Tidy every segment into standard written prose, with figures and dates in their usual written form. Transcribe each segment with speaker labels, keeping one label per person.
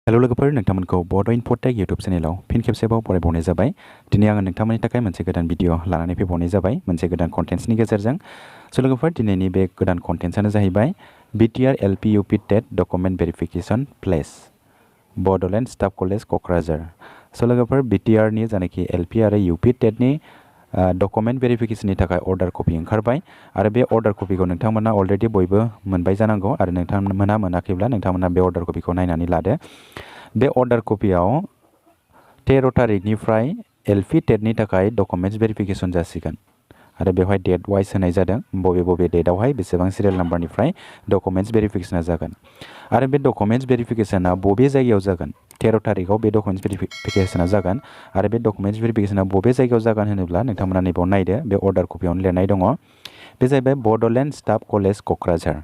Speaker 1: Hello लोगोफोर नोंथांमोनखौ बड' इनफ'टेक इउट्यूब चेनेलाव fin खेबसेबाव बरायबावनाय जाबाय। दिनै आङो नोंथांमोननि थाखाय मोनसे गोदान भिडिअ लानानै फैबावनाय जाबाय मोनसे गोदान कन्टेन्ट्सनि गेजेरजों। स' लोगोफोर दिनैनि बे गोदान कन्टेन्ट्सआनो जाहैबाय BTR LP UP TET document verification place Bodoland staff college Kokrajhar. स' लोगोफोर BTR नि जानाखि LP आरो UP TET नि डकुमेन्ट भेरिफिकेसननि थाखाय अर्डार कपि ओंखारबाय आरो बे अर्डार कपिखौ नोंथांमोना अलरेडि बयबो मोनबाय जानांगौ आरो नोंथांमोना मोनाखैब्ला नोंथांमोना बे अर्डार कपिखौ नायनानै लादो। बे अर्डार कपियाव 13 तारिखनिफ्राय LP TET नि थाखाय डकुमेन्ट्स भेरिफिकेसन जासिगोन आरो बेवहाय डेट वाइज होनाय जादों बबे डेटआवहाय बेसेबां सिरियल नाम्बारनिफ्राय डकुमेन्ट्स भेरिफिकेसना जागोन आरो बे डकुमेन्ट्स भेरिफिकेसना बबे जायगायाव जागोन 13 तारिखआव बे डकुमेन्ट्स भेरिफिकेसना जागोन आरो बे डकुमेन्ट्स भेरिफिकेसना बबे जायगायाव जागोन होनोब्ला नोंथांमोना नैबाव नायदो बे अर्डार कपियावनो लिरनाय दङ। बे जाहैबाय बड'लेण्ड स्टाफ कलेज क'क्राझार।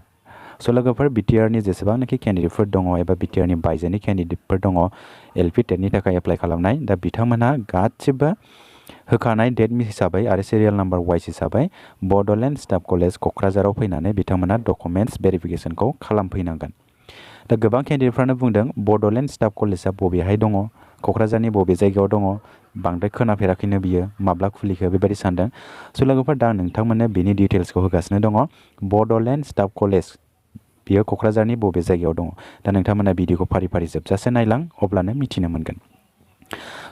Speaker 1: स' लोगोफोर BTR नि जेसेबांनाखि केन्डिडेटफोर दङ एबा BTR नि बायजोनि केन्डिडेटफोर दङ LP TET नि थाखाय एप्लाइ खालामनाय दा बिथांमोनहा गासिबो होखानाय डेट हिसाबै आरो सिरियल नाम्बार वाइज हिसाबै बड'लेण्ड स्टाफ कलेज क'क्राझाराव फैनानै बिथांमोना डकुमेन्ट्स भेरिफिकेसनखौ खालामफैनांगोन। दा गोबां केन्डिडेटफ्रानो बुंदों बड'लेण्ड स्टाफ कलेजआ बबेहाय दङ, क'क्राझारनि बबे जायगायाव दङ, बांद्राय खोनाफेराखैनो बियो माब्ला खुलिखो बेबायदि सानदों। स' लोगोफोर दा नोंथांमोननो बेनि डिटेल्सखौ होगासिनो दङ। बड'लेण्ड स्टाफ कलेज बियो क'क्राझारनि बबे जायगायाव दङ। दा नोंथांमोना भिडिअखौ फारि फारि जोबजासे नायलां अब्लानो मिथिनो मोनगोन।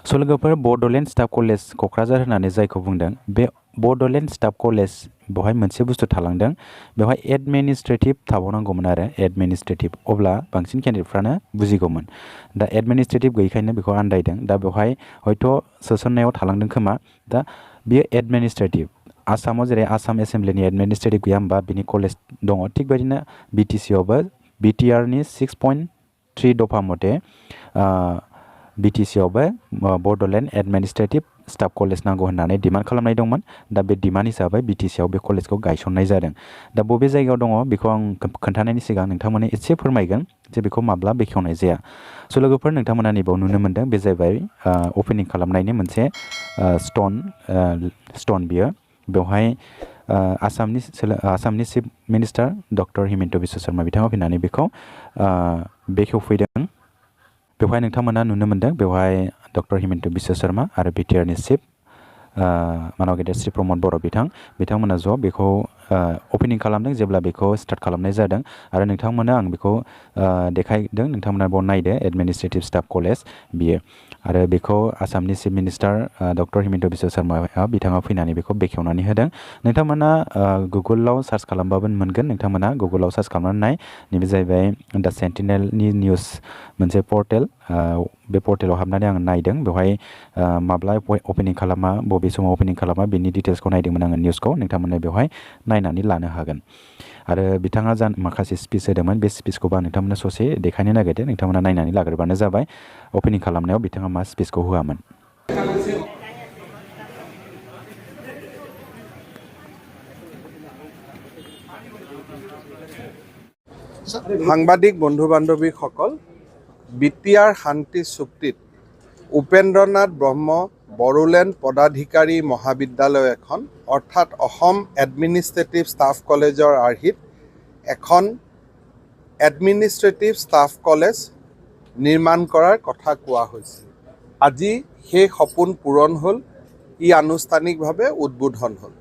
Speaker 1: स' लोगोफोर बड'लेण्ड स्टाफ कलेज क'क्राझार होननानै जायखौ बुंदों बे बड'लेण्ड स्टाफ कलेज बेवहाय मोनसे बुस्थु थालांदों, बेवहाय एडमिनिस्ट्रेटिभ थाबावनांगौमोन आरो एडमिनिस्ट्रेटिभ, अब्ला बांसिन केन्डिडेटफ्रानो बुजिगौमोन। दा एडमिनिस्ट्रेटिभ गैयैखायनो बेखौ आन्दायदों। दा बेवहाय हयथ' सोसननायाव थालांदों खोमा। दा बियो एडमिनिस्ट्रेटिभ आसामाव जेरै आसाम एसेम्ब्लिनि एडमिनिस्ट्रेटिभ गैया होमबा बिनि कलेज दङ, थिग बेबायदिनो BTC आवबो BTR नि 6.3 दफा मथे BTC आवबो बड'लेण्ड एडमिनिस्ट्रेटिभ स्टाफ कलेज नांगौ होननानै डिमान्ड खालामनाय दंमोन। दा बे डिमान्ड हिसाबै BTC आव बे कलेजखौ गायसननाय जादों। दा बबे जायगायाव दङ बेखौ आं खोन्थानायनि सिगां नोंथांमोननो एसे फोरमायगोन जे बेखौ माब्ला बेखेवनाय जाया। स' लोगोफोर नोंथांमोना नैबाव नुनो मोनदों बे जाहैबाय अपेनिं खालामनायनि मोनसे स्टन बियो। बेवहाय आसामनि chief minister doctor Himanta Biswa Sharma बिथाङा फैनानै बेखौ बेखेवफैदों। बेवहाय नोंथांमोना नुनो मोनदों बेवहाय डक्टर हिमन्त बिश्व शर्मा आरो BTR नि चिफ मानाव गेदेर श्री प्रमद बर' बिथांमोना ज' बेखौ अपेनिं खालामदों जेब्ला बेखौ स्टार्ट खालामनाय जादों आरो नोंथांमोना आं बेखौ देखायदों, नोंथांमोना बाव नायदो एडमिनिस्ट्रेटिभ स्टाफ कलेज बियो आरो बेखौ आसामनि chief minister doctor Himanta Biswa Sharma बिथाङा फैनानै बेखौ बेखेवनानै होदों। नोंथांमोना गुगोलाव सार्च खालामबाबो मोनगोन, नोंथांमोना गुगोलाव सार्च खालामनानै नाय। नैबे जाहैबाय दा सेन्टिनेलनि निउस मोनसे पर्टेल, बे पर्टेलाव हाबनानै आङो नायदों। बेवहाय माब्ला अपेनिं खालामा बबे समाव अपेनिं खालामा बेनि डिटेल्सखौ नायदोंमोन आङो निउसखौ, नोंथांमोना बेवहाय नायनानै लानो हागोन। आरो बिथाङा माखासे स्पिच होदोंमोन, बे स्पिचखौबो आं नोंथांमोननो ससे देखायनो नागिरदों, नोंथांमोना नायनानै लाग्रोबानो जाबाय अपेनिं खालामनायाव बिथाङा मा स्पिचखौ होआमोन।
Speaker 2: সাংবাদিক বন্ধু বান্ধৱীসকল, BTR শান্তি চুক্তিত উপেন্দ্ৰনাথ ব্ৰহ্ম বড়োলেণ্ড পদাধিকাৰী মহাবিদ্যালয় এখন অৰ্থাৎ অসম এডমিনিষ্ট্ৰেটিভ ষ্টাফ কলেজৰ আৰ্হিত এখন এডমিনিষ্ট্ৰেটিভ ষ্টাফ কলেজ নিৰ্মাণ কৰাৰ কথা কোৱা হৈছিল। আজি সেই সপোন পূৰণ হ'ল, ই আনুষ্ঠানিকভাৱে উদ্বোধন হ'ল।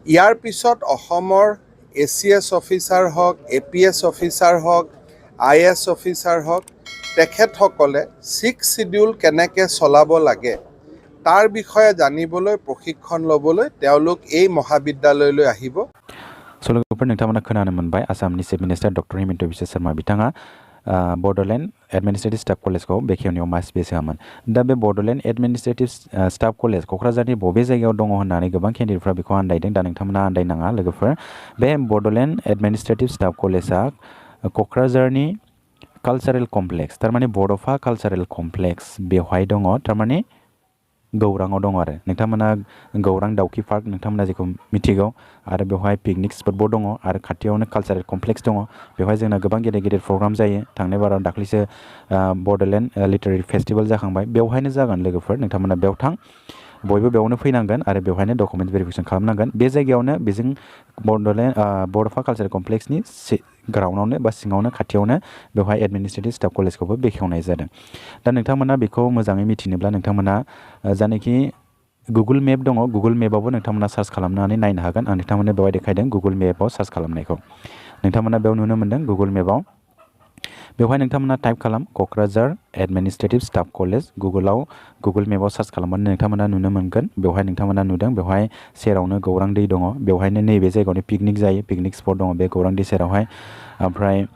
Speaker 2: ইয়াৰ পিছত অসমৰ ACS অফিচাৰ হওক, APS অফিচাৰ হওক, IS অফিচাৰ হওক, তেখেতসকলে 6 শিডিউল কেনেকৈ চলাব লাগে তাৰ বিষয়ে জানিবলৈ প্ৰশিক্ষণ ল'বলৈ তেওঁলোক এই মহাবিদ্যালয়লৈ আহিব।
Speaker 1: स' लोगोफोर नोंथांमोना खोनानो मोनबाय आसामनि chief minister doctor Himanta Biswa Sharma बिथाङा बड'लेण्ड एडमिनिस्ट्रेटिभ स्टाफ कलेजखौ बेखेवनायाव मा स्पेस होआमोन। दा बे बड'लेण्ड एडमिनिस्ट्रेटिभ स्टाफ कलेज क'क्राझारनि बबे जायगायाव दङ होननानै गोबां केन्डिडेटफ्रा बेखौ आन्दायदों। दा नोंथांमोना आन्दायनाङा लोगोफोर, बे बड'लेण्ड एडमिनिस्ट्रेटिभ स्टाफ कलेजआ क'क्राझारनि कालचारेल कमप्लेक्स, थारमाने बड'फा कालचारेल कमप्लेक्स बेवहाय दङ, थारमाने गौराङाव दङ आरो नोंथांमोना गौरां दाउखि पार्क नोंथांमोना जेखौ मिथिगौ आरो बेवहाय पिकनिक स्पटबो दङ आरो खाथियावनो कालचारेल कमप्लेक्स दङ। बेवहाय जोंना गोबां गेदेर गेदेर प्रग्राम जायो। थांनाय बाराव दाख्लैसो बड'लेण्ड लिटारेरि फेस्टिभेल जाखांबाय, बेवहायनो जागोन लोगोफोर, नोंथांमोना बेयाव थां। बयबो बेयावनो फैनांगोन आरो बेवहायनो डकुमेन्ट भेरिफिकेसन खालामनांगोन बे जायगायावनो बेजों बड'लेण्ड बड'फा कालचारेल कमप्लेक्सनि ग्राउन्डआवनो बा सिङावनो खाथियावनो बेवहाय एडमिनिस्ट्रेटिभ स्टाफ कलेजखौबो बेखेवनाय जादों दा नोंथांमोना बेखौ मोजाङै मिथिनोब्ला नोंथांमोना जायनाखि गुगल मेप दङ गुगल मेपावबो नोंथांमोना सार्च खालामनानै नायनो हागोन आं नोंथांमोननो बेवहाय देखायदों गुगल मेपाव सार्च खालामनायखौ नोंथांमोना बेयाव नुनो मोन्दों गुगल मेपाव बेवहाय नोंथांमोना टाइप खालाम Kokrajhar administrative staff college Google मेपाव सार्च खालामबानो नोंथांमोना नुनो मोनगोन बेवहाय नोंथांमोना नुदों बेवहाय सेरावनो गौरां दै दङ बेवहायनो नैबे जायगायावनो पिकनिक जायो पिकनिक स्पट दङ बे गौरां दै सेरावहाय ओमफ्राय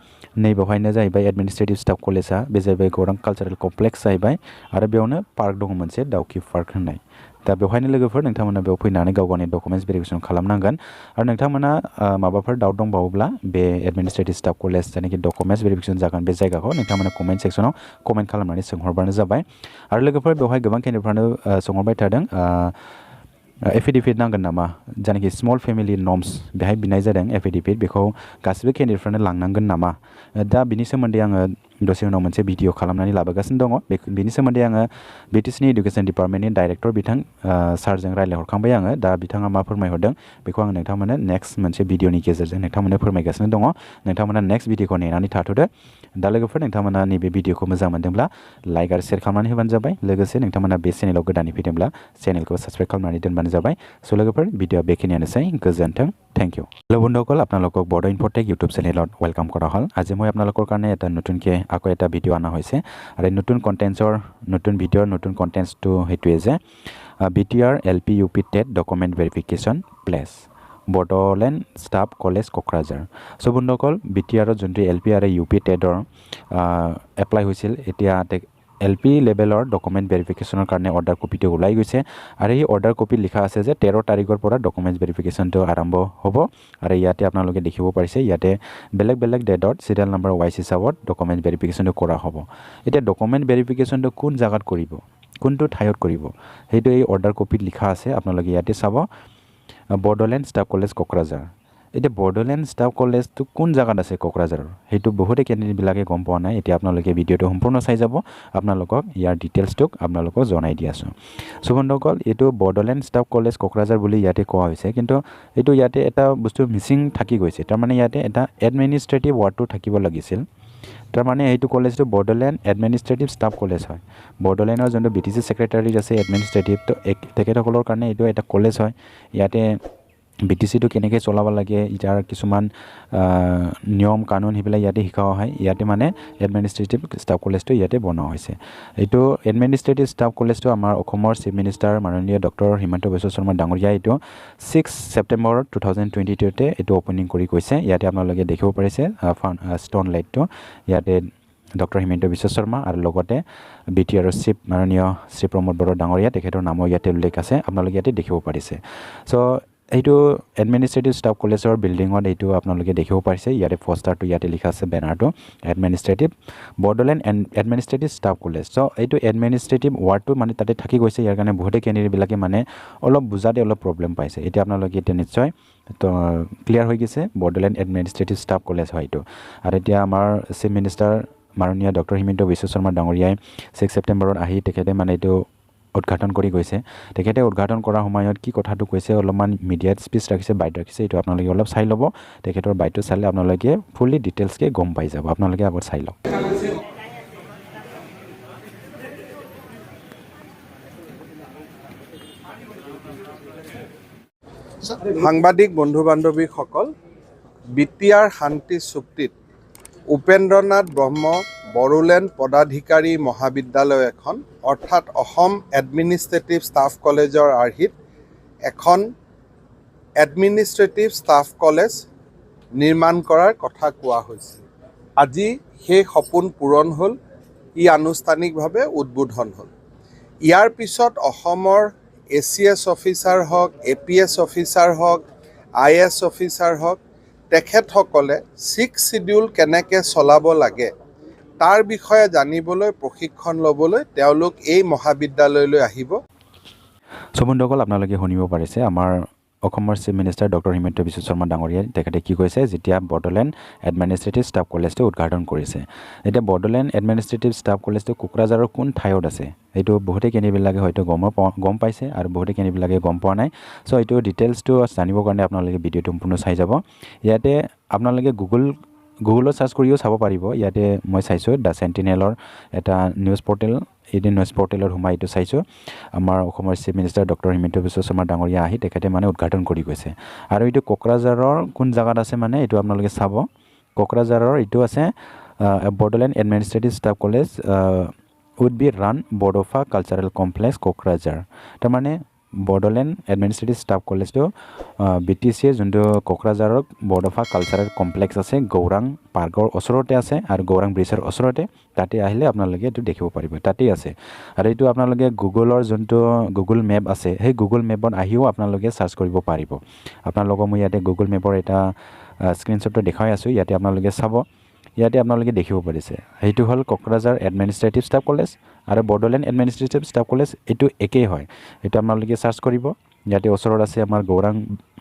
Speaker 1: नैबेवहायनो जाहैबाय एडमिनिस्ट्रेटिभ स्टाफ कलेजआ बे जाहैबाय गौरां कालचारेल कमप्लेक्स जाहैबाय आरो बेयावनो पार्क दङ मोनसे दाउखि पार्क होननाय दा बेवहायनो लोगोफोर नोंथांमोना बेयाव फैनानै गाव गावनि डकुमेन्टस भेरिफिकेसन खालामनांगोन आरो नोंथांमोना माबाफोर डाउट दंबावोब्ला बे एडमिनिस्ट्रेटिभ स्टाफ कलेज जायनाखि डकुमेन्टस भेरिफिकेसन जागोन बे जायगाखौ नोंथांमोना कमेन्ट सेक्सनाव कमेन्ट खालामनानै सोंहरबानो जाबाय आरो लोगोफोर बेवहाय गोबां केन्डिडेटफ्रानो सोंहरबाय थादों एफिडेभिट नांगोन नामा जायनाखि स्मल फेमिलि नर्म्स बेहाय बिनाय जादों एफिडेभिट बेखौ गासिबो केन्डिडेटफ्रानो लांनांगोन नामा दा बिनि सोमोन्दै आङो दसे उनाव मोनसे भिडिअ खालामनानै लाबोगासिनो दङ बिनि सोमोन्दै आङो BTCनि इडुकेसन डिपार्टमेन्टनि डाइरेक्टर बिथां सारजों रायज्लायहरखांबाय आङो दा बिथाङा मा फोरमायहरदों बेखौ आं नोंथांमोननो नेक्स्ट मोनसे भिडिअनि गेजेरजों नोंथांमोननो फोरमायगासिनो दङ नोंथांमोना नेक्स्ट भिडिअखौ नेनानै थाथ'दो दा लोगोफोर नोंथांमोना नैबे भिडिअखौ मोजां मोनदोंब्ला लाइक आरो शेयार खालामनानै होबानो जाबाय लोगोसे नोंथांमोना बे चेनेलाव गोदानै फैदोंब्ला चेनेलखौ साबस्क्राइब खालामनानै दोनबानो जाबाय स' लोगोफोर भिडिअ बेखिनियानोसै গোজোন্থों থেংক ইউ হেল্ল' বন্ধুসকল আপোনালোকক বড়ো ইনফ'টেক ইউটিউব চেনেলত ৱেলকাম কৰা হ'ল আজি মই আপোনালোকৰ কাৰণে এটা নতুনকৈ আকৌ এটা ভিডিঅ' অনা হৈছে আৰু নতুন কণ্টেণ্টছৰ নতুন ভিডিঅ'ৰ নতুন কণ্টেণ্টছটো সেইটোৱে যে BTR LP UP TET document verification place Bodoland staff college Kokrajhar চ' বন্ধুসকল BTRৰ যোনটো LP আৰু UP TETৰ এপ্লাই হৈছিল এতিয়া LP লেভেলৰ ডকুমেণ্ট ভেৰিফিকেশ্যনৰ কাৰণে অৰ্ডাৰ কপিটো ওলাই গৈছে আৰু এই অৰ্ডাৰ কপিত লিখা আছে যে 13 তাৰিখৰ পৰা ডকুমেণ্ট ভেৰিফিকেশ্যনটো আৰম্ভ হ'ব আৰু ইয়াতে আপোনালোকে দেখিব পাৰিছে ইয়াতে বেলেগ বেলেগ ডেটত চিৰিয়েল নম্বৰ ৱাইজ হিচাপত ডকুমেণ্ট ভেৰিফিকেশ্যনটো কৰা হ'ব এতিয়া ডকুমেণ্ট ভেৰিফিকেশ্যনটো কোন জাগাত কৰিব কোনটো ঠাইত কৰিব সেইটো এই অৰ্ডাৰ কপিত লিখা আছে আপোনালোকে ইয়াতে চাব বড়োলেণ্ড ষ্টাফ কলেজ কোকৰাঝাৰ এতিয়া বড়োলেণ্ড ষ্টাফ কলেজটো কোন জাগাত আছে কোকৰাঝাৰৰ সেইটো বহুতে কেণ্ডিডেটবিলাকে গম পোৱা নাই এতিয়া আপোনালোকে ভিডিঅ'টো সম্পূৰ্ণ চাই যাব আপোনালোকক ইয়াৰ ডিটেইলছটোক আপোনালোকক জনাই দি আছোঁ চ' বন্ধুসকল এইটো বড়োলেণ্ড ষ্টাফ কলেজ কোকৰাঝাৰ বুলি ইয়াতে কোৱা হৈছে কিন্তু এইটো ইয়াতে এটা বস্তু মিচিং থাকি গৈছে তাৰমানে ইয়াতে এটা এডমিনিষ্ট্ৰেটিভ ৱাৰ্ডটো থাকিব লাগিছিল তাৰমানে এইটো কলেজটো বড়োলেণ্ড এডমিনিষ্ট্ৰেটিভ ষ্টাফ কলেজ হয় বড়োলেণ্ডৰ যোনটো BTC ছেক্ৰেটাৰী আছে এডমিনিষ্ট্ৰেটিভ তো তেখেতসকলৰ কাৰণে এইটো এটা কলেজ হয় ইয়াতে BTCটো কেনেকৈ চলাব লাগে ইয়াৰ কিছুমান নিয়ম কানুন সেইবিলাক ইয়াতে শিকোৱা হয় ইয়াতে মানে এডমিনিষ্ট্ৰেটিভ ষ্টাফ কলেজটো ইয়াতে বনোৱা হৈছে এইটো এডমিনিষ্ট্ৰেটিভ ষ্টাফ কলেজটো আমাৰ অসমৰ চিফ মিনিষ্টাৰ মাননীয় ডক্টৰ হিমন্ত বিশ্ব শৰ্মা ডাঙৰীয়াই এইটো 6 ছেপ্টেম্বৰ 2022তে এইটো অপেনিং কৰি কৈছে ইয়াতে আপোনালোকে দেখিব পাৰিছে ষ্টন লাইটটো ইয়াতে ডক্টৰ হিমন্ত বিশ্ব শৰ্মা আৰু লগতে BTR চিফ মাননীয় শ্ৰী প্ৰমোদ বড়ো ডাঙৰীয়া তেখেতৰ নামো ইয়াতে উল্লেখ আছে আপোনালোকে ইয়াতে দেখিব পাৰিছে চ' এইটো এডমিনিষ্ট্ৰেটিভ ষ্টাফ কলেজৰ বিল্ডিঙত এইটো আপোনালোকে দেখিব পাৰিছে ইয়াতে পোষ্টাৰটো ইয়াতে লিখা আছে বেনাৰটো administrative Bodoland administrative staff college চ' এইটো এডমিনিষ্ট্ৰেটিভ ৱাৰ্ডটো মানে তাতে থাকি গৈছে ইয়াৰ কাৰণে বহুতে কেণ্ডিডেটবিলাকে মানে অলপ বুজাতে অলপ প্ৰব্লেম পাইছে এতিয়া আপোনালোকে এতিয়া নিশ্চয় তো ক্লিয়াৰ হৈ গৈছে বড়োলেণ্ড এডমিনিষ্ট্ৰেটিভ ষ্টাফ কলেজ হয় এইটো আৰু এতিয়া আমাৰ চিফ মিনিষ্টাৰ মাননীয় ডক্টৰ হিমন্ত বিশ্ব শৰ্মা ডাঙৰীয়াই 6 ছেপ্টেম্বৰত আহি তেখেতে মানে এইটো উদ্ঘাটন কৰি গৈছে তেখেতে উদ্ঘাটন কৰাৰ সময়ত কি কথাটো কৈছে অলপমান মিডিয়াত স্পীচ ৰাখিছে বাইট ৰাখিছে এইটো আপোনালোকে অলপ চাই ল'ব তেখেতৰ বাইটটো চালে আপোনালোকে ফুল্লি ডিটেইলছকৈ গম পাই যাব আপোনালোকে আগত চাই লওক
Speaker 2: সাংবাদিক বন্ধু বান্ধৱীসকল BTR শান্তি চুক্তিত উপেন্দ্ৰনাথ ব্ৰহ্ম বড়োলেণ্ড পদাধিকাৰী মহাবিদ্যালয় এখন অৰ্থাৎ অসম এডমিনিষ্ট্ৰেটিভ ষ্টাফ কলেজৰ আৰ্হিত এখন এডমিনিষ্ট্ৰেটিভ ষ্টাফ কলেজ নিৰ্মাণ কৰাৰ কথা কোৱা হৈছিল আজি সেই সপোন পূৰণ হ'ল ই আনুষ্ঠানিকভাৱে উদ্বোধন হ'ল ইয়াৰ পিছত অসমৰ ACS অফিচাৰ হওক APS অফিচাৰ হওক IS অফিচাৰ হওক তেখেতসকলে 6 শিডিউল কেনেকৈ চলাব লাগে তাৰ বিষয়ে জানিবলৈ প্ৰশিক্ষণ ল'বলৈ তেওঁলোক এই মহাবিদ্যালয়লৈ আহিব
Speaker 1: চ' বন্ধুসকল আপোনালোকে শুনিব পাৰিছে আমাৰ অসমৰ chief minister doctor Himanta Biswa Sarma ডাঙৰীয়াই তেখেতে কি কৈছে যেতিয়া বডোলেণ্ড এডমিনিষ্ট্ৰেটিভ ষ্টাফ কলেজটো উদ্ঘাটন কৰিছে এতিয়া বডোলেণ্ড এডমিনিষ্ট্ৰেটিভ ষ্টাফ কলেজটো কোকৰাঝাৰৰ কোন ঠাইত আছে এইটো বহুতে কেনেবিলাকে হয়তো গম পাইছে আৰু বহুতে কেনেবিলাকে গম পোৱা নাই সো এইটো ডিটেইলছটো জানিবৰ কাৰণে আপোনালোকে ভিডিঅ'টো সম্পূৰ্ণ চাই যাব ইয়াতে আপোনালোকে গুগলত সাৰ্চ কৰিও চাব পাৰিব ইয়াতে মই চাইছোঁ দা সেন্টিনেলৰ এটা নিউজ পৰ্টেল এই নিউজ পৰ্টেলৰ সোমাই এইটো চাইছোঁ আমাৰ অসমৰ chief minister doctor Himanta Biswa Sarma ডাঙৰীয়া আহি তেখেতে মানে উদ্ঘাটন কৰি গৈছে আৰু এইটো কোকৰাঝাৰৰ কোন জাগাত আছে মানে এইটো আপোনালোকে চাব কোকৰাঝাৰৰ এইটো আছে Bodoland administrative staff college would be run Bodofa cultural complex Kokrajhar তাৰমানে বডোলেণ্ড এডমিনিষ্ট্ৰেটিভ ষ্টাফ কলেজটো BTCৰ যোনটো কোকৰাঝাৰৰ বডোফা কালচাৰেল কমপ্লেক্স আছে গৌৰাং পাৰ্কৰ ওচৰতে আছে আৰু গৌৰাং ব্ৰিজৰ ওচৰতে তাতে আহিলে আপোনালোকে এইটো দেখিব পাৰিব তাতেই আছে আৰু এইটো আপোনালোকে গুগলৰ যোনটো গুগল মেপ আছে সেই গুগল মেপত আহিও আপোনালোকে সাৰ্চ কৰিব পাৰিব আপোনালোকক মই ইয়াতে গুগল মেপৰ এটা স্ক্ৰীনশ্বটটো দেখাই আছোঁ ইয়াতে আপোনালোকে চাব ইয়াতে আপোনালোকে দেখিব পাৰিছে এইটো হ'ল কোকৰাঝাৰ এডমিনিষ্ট্ৰেটিভ ষ্টাফ কলেজ আৰু বডোলেণ্ড এডমিনিষ্ট্ৰেটিভ ষ্টাফ কলেজ এইটো একেই হয় এইটো আপোনালোকে সাৰ্চ কৰিব ইয়াতে ওচৰত আছে আমাৰ গৌৰাং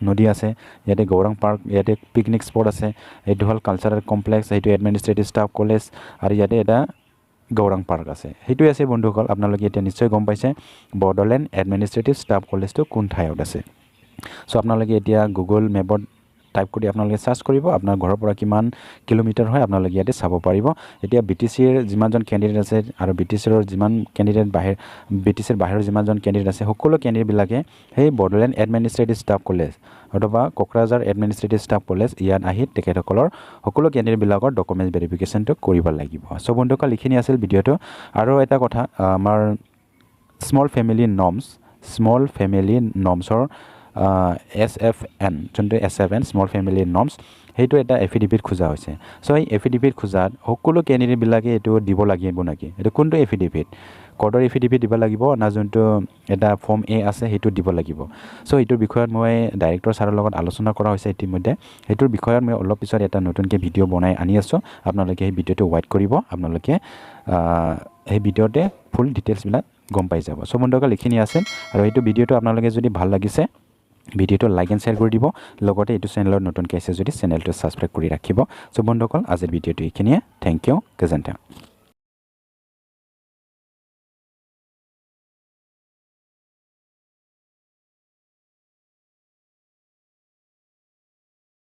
Speaker 1: নদী আছে ইয়াতে গৌৰাং পাৰ্ক ইয়াতে পিকনিক স্পট আছে এইটো হ'ল কালচাৰেল কমপ্লেক্স এইটো এডমিনিষ্ট্ৰেটিভ ষ্টাফ কলেজ আৰু ইয়াতে এটা গৌৰাং পাৰ্ক আছে সেইটোৱে আছে বন্ধুসকল আপোনালোকে এতিয়া নিশ্চয় গম পাইছে বডোলেণ্ড এডমিনিষ্ট্ৰেটিভ ষ্টাফ কলেজটো কোন ঠাইত আছে সো আপোনালোকে এতিয়া গুগল মেপত টাইপ কৰি আপোনালোকে সাৰ্চ কৰিব আপোনাৰ ঘৰৰ পৰা কিমান কিলোমিটাৰ হয় আপোনালোকে ইয়াতে চাব পাৰিব এতিয়া BTCৰ যিমানজন কেণ্ডিডেট আছে আৰু BTCৰ যিমান কেণ্ডিডেট BTCৰ বাহিৰৰ যিমানজন কেণ্ডিডেট আছে সকলো কেণ্ডিডেটবিলাকে সেই বডোলেণ্ড এডমিনিষ্ট্ৰেটিভ ষ্টাফ কলেজ অথবা কোকৰাঝাৰ এডমিনিষ্ট্ৰেটিভ ষ্টাফ কলেজ ইয়াত আহি তেখেতসকলৰ সকলো কেণ্ডিডেটবিলাকৰ ডকুমেণ্টছ ভেৰিফিকেশ্যনটো কৰিব লাগিব সো বন্ধুসকল এইখিনি আছিল ভিডিঅ'টো আৰু এটা কথা আমাৰ স্মল ফেমিলি নৰ্মছৰ SFN যোনটো SFN স্মল ফেমিলি নৰ্মছ সেইটো এটা এফিডেভিট খোজা হৈছে সো এই এফিডেভিট খোজাত সকলো কেণ্ডিডেটবিলাকে এইটো দিব লাগিব নেকি এইটো কোনটো এফিডেভিট কোডৰ এফিডেভিট দিব লাগিব না যোনটো এটা ফৰ্ম A আছে সেইটো দিব লাগিব সো এইটোৰ বিষয়ত মই ডাইৰেক্টৰ ছাৰৰ লগত আলোচনা কৰা হৈছে ইতিমধ্যে সেইটোৰ বিষয়ত মই অলপ পিছত এটা নতুনকৈ ভিডিঅ' বনাই আনি আছোঁ আপোনালোকে সেই ভিডিঅ'টো ৱাইট কৰিব আপোনালোকে সেই ভিডিঅ'তে ফুল ডিটেইলছবিলাক গম পাই যাব সো বন্ধুসকল এইখিনি আছিল আৰু এইটো ভিডিঅ'টো আপোনালোকে যদি ভাল লাগিছে ভিডিঅ'টো লাইক এণ্ড শ্বেয়াৰ কৰি দিব লগতে এইটো চেনেলত নতুনকৈ আছে যদি চেনেলটো ছাবস্ক্ৰাইব কৰি ৰাখিব সো বন্ধুসকল আজিৰ ভিডিঅ'টো এইখিনিয়ে থেংক ইউ গোজেণ্টাৰ